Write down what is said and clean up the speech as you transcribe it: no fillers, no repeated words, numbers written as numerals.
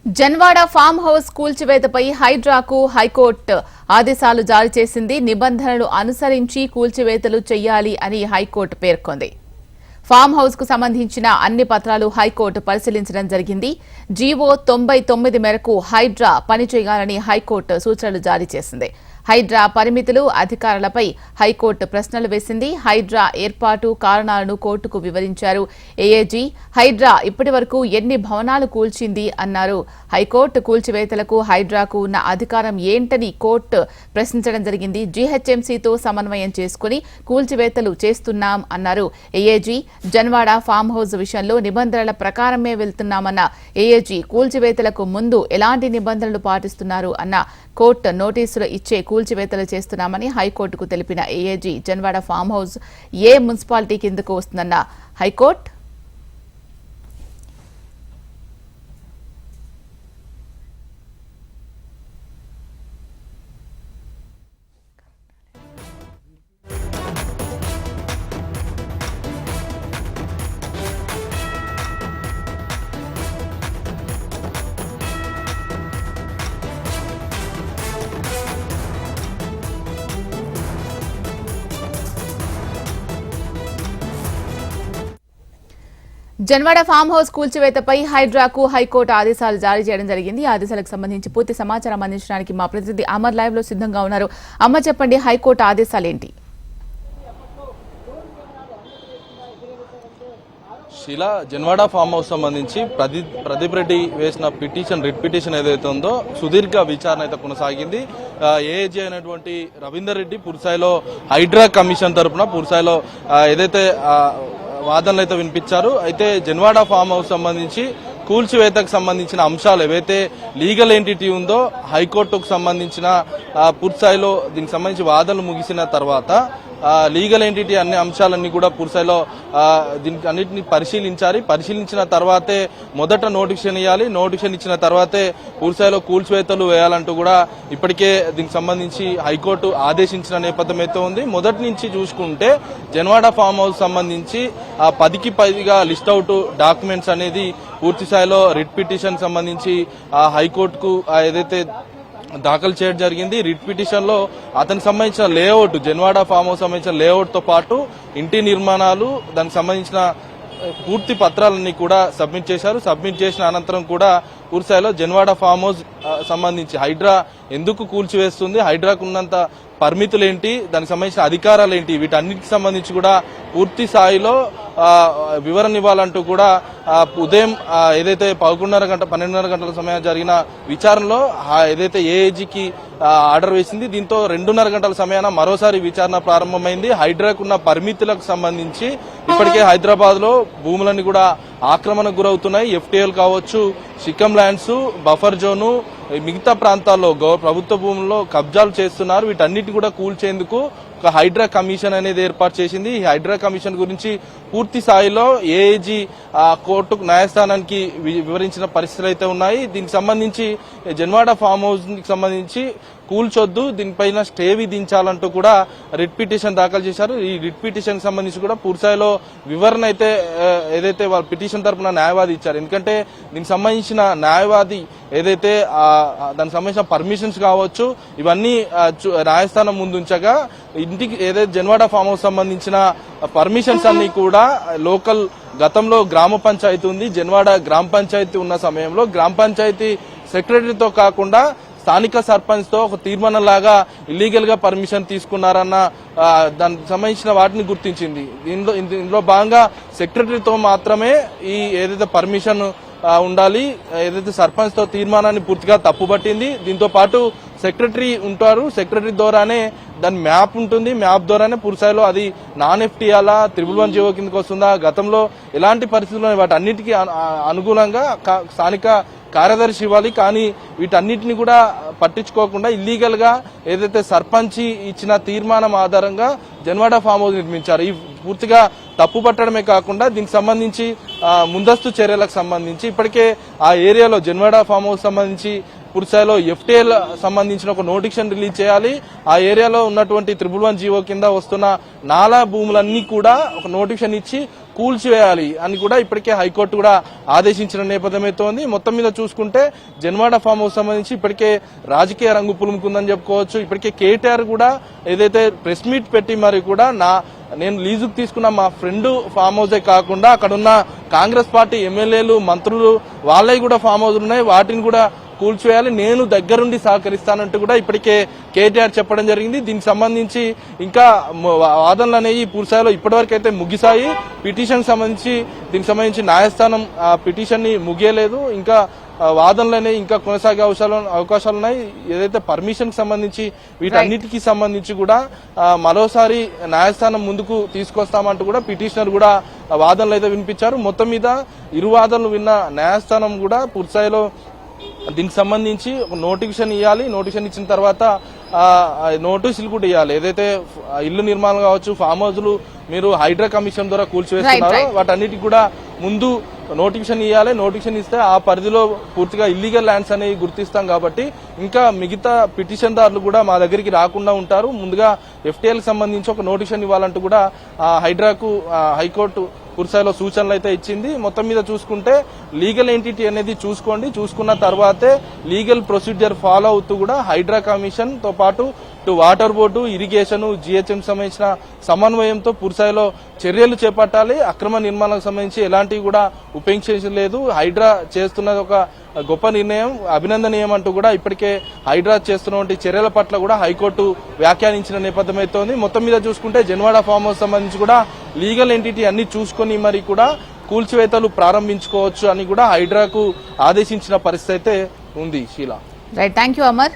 Janwada farm house కూల్చివేతపై హైడ్రాకు high court ఆదేశాలు జారీ చేసింది. నిబంధనలు అనుసరించి కూల్చివేతలు చేయాలి అని హైకోర్టు పేర్కొంది. ఫామ్ హౌస్ కు సంబంధించిన అన్ని పత్రాలు హైకోర్టు పరిశీలించడం జరిగింది. జీవో 99 మేరకు హైడ్రా పనిచేయాలని హైకోర్టు సూచనలు జారీ చేసింది. హైడ్రా పరిమితులు, అధికారులపై హైకోర్టు ప్రశ్నలు వేసింది. హైడ్రా ఏర్పాటు కారణాలను కోర్టుకు వివరించారు ఏఏజీ. హైడ్రా ఇప్పటి వరకు ఎన్ని భవనాలు కూల్చింది అన్నారు. హైకోర్టు కూల్చివేతలకు హైడ్రాకు ఉన్న అధికారం ఏంటని కోర్టు ప్రశ్నించడం జరిగింది. జీహెచ్ఎంసీతో సమన్వయం చేసుకుని కూల్చివేతలు చేస్తున్నాం అన్నారు ఏఏజీ. జన్వాడ ఫామ్ హౌస్ విషయంలో నిబంధనల ప్రకారమే వెళ్తున్నామన్న ఏఏజీ కూల్చివేతలకు ముందు ఎలాంటి నిబంధనలు పాటిస్తున్నారు అన్న కోర్టు నోటీసులు ఇచ్చే కూల్చివేతలు చేస్తున్నామని హైకోర్టుకు తెలిపిన ఏఏజీ జన్వాడ ఫామ్ హౌస్ ఏ మున్సిపాలిటీ కిందకు వస్తుందన్న హైకోర్టు. జన్వాడ ఫామ్ హౌస్ కూల్చివేతపై హైడ్రాకు హైకోర్టు ఆదేశాలు జారీ చేయడం జరిగింది. ఈ ఆదేశాలకు సంబంధించి పూర్తి సమాచారం అందించడానికి మా ప్రతినిధి అమర్ లైవ్ లో సిద్ధంగా ఉన్నారు. అమ్మ, చెప్పండి, హైకోర్టు ఆదేశాలేంటి? శిలా, జన్వాడ ఫామ్ హౌస్ సంబంధించి ప్రదీప్ రెడ్డి వేసిన రిట్ పిటిషన్ ఏదైతే ఉందో సుదీర్ఘ విచారణ అయితే కొనసాగింది. ఏఏజీ అయినటువంటి రవీందర్ రెడ్డి పూర్తిస్థాయిలో హైడ్రా కమిషన్ తరఫున పూర్తిస్థాయిలో ఏదైతే వాదనలు అయితే వినిపించారు. అయితే జన్వాడ ఫామ్ హౌస్ సంబంధించి కూల్చివేతకు సంబంధించిన అంశాలు ఏవైతే లీగల్ ఎంటిటీ ఉందో హైకోర్టుకు సంబంధించిన పూర్తిస్థాయిలో దీనికి సంబంధించి వాదనలు ముగిసిన తర్వాత లీగల్ ఎంటిటీ అన్ని అంశాలన్నీ కూడా పూర్తిస్థాయిలో దీనికి అన్నింటినీ పరిశీలించిన తర్వాతే మొదట నోటిఫికేషన్ ఇవ్వాలి. నోటిఫికేషన్ ఇచ్చిన తర్వాతే పూర్తిస్థాయిలో కూల్చివేతలు వేయాలంటూ కూడా ఇప్పటికే దీనికి సంబంధించి హైకోర్టు ఆదేశించిన నేపథ్యం అయితే ఉంది. మొదటి నుంచి చూసుకుంటే జన్వాడ ఫామ్ హౌస్ సంబంధించి 10కి పైగా లిస్ట్ అవుట్ డాక్యుమెంట్స్ అనేది పూర్తిస్థాయిలో రిట్ పిటిషన్ సంబంధించి హైకోర్టుకు ఏదైతే దాఖలు చేయడం జరిగింది. రిట్ పిటిషన్ లో అతనికి సంబంధించిన లేఅవుట్, జన్వాడ ఫామ్ హౌస్ సంబంధించిన లేఅవుట్ తో పాటు ఇంటి నిర్మాణాలు, దానికి సంబంధించిన పూర్తి పత్రాలన్నీ కూడా సబ్మిట్ చేశారు. సబ్మిట్ చేసిన అనంతరం కూడా పూర్తిస్థాయిలో జన్వాడ ఫామ్ హౌస్ సంబంధించి హైడ్రా ఎందుకు కూల్చివేస్తుంది, హైడ్రాకు ఉన్నంత పరిమితులు ఏంటి, దానికి సంబంధించిన అధికారాలు ఏంటి, వీటన్నిటికి సంబంధించి కూడా పూర్తి స్థాయిలో వివరణ ఇవ్వాలంటూ కూడా ఉదయం ఏదైతే 12:30 గంటల సమయం జరిగిన విచారణలో ఏదైతే ఏఏజీకి ఆర్డర్ వేసింది. దీంతో 2:30 గంటల సమయాన మరోసారి విచారణ ప్రారంభమైంది. హైడ్రాకు ఉన్న పరిమితులకు సంబంధించి ఇప్పటికే హైదరాబాద్ లో భూములన్నీ కూడా ఆక్రమణకు గురవుతున్నాయి. ఎఫ్టీఎల్ కావచ్చు, షికమ్ ల్యాండ్స్, బఫర్ జోను, మిగతా ప్రాంతాల్లో ప్రభుత్వ భూముల్లో కబ్జాలు చేస్తున్నారు. వీటన్నిటి కూడా కూల్చేందుకు ఒక హైడ్రా కమిషన్ అనేది ఏర్పాటు చేసింది. ఈ హైడ్రా కమిషన్ గురించి పూర్తి స్థాయిలో ఏఏజీ కోర్టుకు న్యాయస్థానానికి వివరించిన పరిస్థితులు అయితే ఉన్నాయి. దీనికి సంబంధించి జన్వాడ ఫామ్ హౌస్ కి సంబంధించి కూల్చొద్దు, దీనిపైన స్టే విధించాలంటూ కూడా రిట్ పిటిషన్ దాఖలు చేశారు. ఈ రిట్ పిటిషన్ సంబంధించి కూడా పూర్తిస్థాయిలో వివరణ అయితే ఏదైతే వాళ్ళ పిటిషన్ తరఫున న్యాయవాది ఇచ్చారు. ఎందుకంటే దీనికి సంబంధించిన న్యాయవాది ఏదైతే దానికి సంబంధించిన పర్మిషన్స్ కావచ్చు ఇవన్నీ న్యాయస్థానం ముందుంచగా ఇంటికి ఏదైతే జన్వాడ ఫామ్ హౌస్ సంబంధించిన పర్మిషన్స్ అన్ని కూడా లోకల్ గతంలో గ్రామ పంచాయతీ ఉంది. జన్వాడ గ్రామ పంచాయతీ ఉన్న సమయంలో గ్రామ పంచాయతీ సెక్రటరీతో కాకుండా స్థానిక సర్పంచ్ తో ఒక తీర్మానం లాగా ఇల్లీగల్ గా పర్మిషన్ తీసుకున్నారన్న దానికి సంబంధించిన వాటిని గుర్తించింది. దీనిలో భాగంగా సెక్రటరీతో మాత్రమే ఈ ఏదైతే పర్మిషన్ ఉండాలి, ఏదైతే సర్పంచ్ తో తీర్మానాన్ని పూర్తిగా తప్పుపట్టింది. దీంతో పాటు సెక్రటరీ ఉంటారు, సెక్రటరీ ద్వారానే దాని మ్యాప్ ఉంటుంది, మ్యాప్ ద్వారానే పూర్తిస్థాయిలో అది నాన్ ఎఫ్టీఆలా 111 జీవో కిందకి వస్తుందా, గతంలో ఎలాంటి పరిస్థితుల్లో వాటి అన్నిటికీ అనుగుణంగా స్థానిక కార్యదర్శి ఇవ్వాలి. కానీ వీటన్నిటిని కూడా పట్టించుకోకుండా ఇల్లీగల్ గా ఏదైతే సర్పంచ్ ఇచ్చిన తీర్మానం ఆధారంగా జన్వాడ ఫామ్ హౌస్ నిర్మించారు. ఈ పూర్తిగా తప్పు పట్టడమే కాకుండా దీనికి సంబంధించి ముందస్తు చర్యలకు సంబంధించి ఇప్పటికే ఆ ఏరియాలో జన్వాడ ఫామ్ హౌస్ సంబంధించి పూర్తిస్థాయిలో ఎఫ్టీఎల్ సంబంధించిన ఒక నోటిఫికేషన్ రిలీజ్ చేయాలి. ఆ ఏరియాలో ఉన్నటువంటి 111 జీవో కింద వస్తున్న నాలా భూములన్నీ కూడా ఒక నోటిఫికేషన్ ఇచ్చి కూల్చివేయాలి అని కూడా ఇప్పటికే హైకోర్టు కూడా ఆదేశించిన నేపథ్యం అయితే ఉంది. మొత్తం మీద చూసుకుంటే జన్వాడ ఫామ్ హౌస్ సంబంధించి ఇప్పటికే రాజకీయ రంగు పులుముకుందని చెప్పుకోవచ్చు. ఇప్పటికే కేటీఆర్ కూడా ఏదైతే ప్రెస్ మీట్ పెట్టి మరి కూడా నేను లీజుకు తీసుకున్న మా ఫ్రెండ్ ఫామ్ హౌసే కాకుండా అక్కడున్న కాంగ్రెస్ పార్టీ ఎమ్మెల్యేలు మంత్రులు వాళ్ళవి కూడా ఫామ్ హౌస్ ఉన్నాయి, వాటిని కూడా కూల్చివేయాలి, నేను దగ్గరుండి సహకరిస్తానంటూ కూడా ఇప్పటికే కేటీఆర్ చెప్పడం జరిగింది. దీనికి సంబంధించి ఇంకా వాదనలు అనేవి పూర్తిస్థాయిలో ఇప్పటివరకు అయితే ముగిసాయి. పిటిషన్ సంబంధించి దీనికి సంబంధించి న్యాయస్థానం పిటిషన్ ని ముగియలేదు, ఇంకా వాదనలు అనేవి ఇంకా కొనసాగే అవకాశాలు ఉన్నాయి. ఏదైతే పర్మిషన్ సంబంధించి వీటన్నిటికీ సంబంధించి కూడా మరోసారి న్యాయస్థానం ముందుకు తీసుకొస్తామంటూ కూడా పిటిషనర్ కూడా వాదనలు అయితే వినిపించారు. మొత్తం మీద ఇరు వాదనలు విన్న న్యాయస్థానం కూడా పూర్తిస్థాయిలో దీనికి సంబంధించి ఒక నోటిఫికేషన్ ఇవ్వాలి, నోటిఫికేషన్ ఇచ్చిన తర్వాత నోటీసులు కూడా ఇవ్వాలి. ఏదైతే ఇల్లు నిర్మాణం కావచ్చు, ఫామ్ హౌస్లు మీరు హైడ్రా కమిషన్ ద్వారా కూల్చివేస్తున్నారో వాటన్నిటికి కూడా ముందు నోటిఫికేషన్ ఇవ్వాలి. నోటిఫికేషన్ ఇస్తే ఆ పరిధిలో పూర్తిగా ఇల్లీగల్ ల్యాండ్స్ అనేవి గుర్తిస్తాం కాబట్టి ఇంకా మిగతా పిటిషన్ దారులు కూడా మా దగ్గరికి రాకుండా ఉంటారు. ముందుగా FTL కి సంబంధించి ఒక నోటిఫికేషన్ ఇవ్వాలంటూ కూడా హైడ్రాకు హైకోర్టు పూర్తిస్థాయిలో సూచనలు అయితే ఇచ్చింది. మొత్తం మీద చూసుకుంటే లీగల్ ఎంటిటీ అనేది చూసుకున్న తర్వాతే లీగల్ ప్రొసీజర్ ఫాలో అవుతూ కూడా హైడ్రా కమిషన్ తో పాటు వాటర్ బోర్డు, ఇరిగేషన్, GHM సంబంధించిన సమన్వయంతో పూర్తిస్థాయిలో చర్యలు చేపట్టాలి. అక్రమ నిర్మాణాలకు సంబంధించి ఎలాంటివి కూడా ఉపేక్షించలేదు. హైడ్రా చేస్తున్నది ఒక గొప్ప నిర్ణయం, అభినందనీయం అంటూ కూడా ఇప్పటికే హైడ్రా చేస్తున్నటువంటి చర్యల పట్ల కూడా హైకోర్టు వ్యాఖ్యానించిన నేపథ్యం అయితే ఉంది. మొత్తం మీద చూసుకుంటే జన్వాడ ఫామ్ హౌస్ సంబంధించి కూడా లీగల్ ఎంటిటీ అన్ని చూసుకొని మరి కూడా కూల్చివేతలు ప్రారంభించుకోవచ్చు అని కూడా హైడ్రాకు ఆదేశించిన పరిస్థితి అయితే ఉంది. Sheela, right, thank you Amar.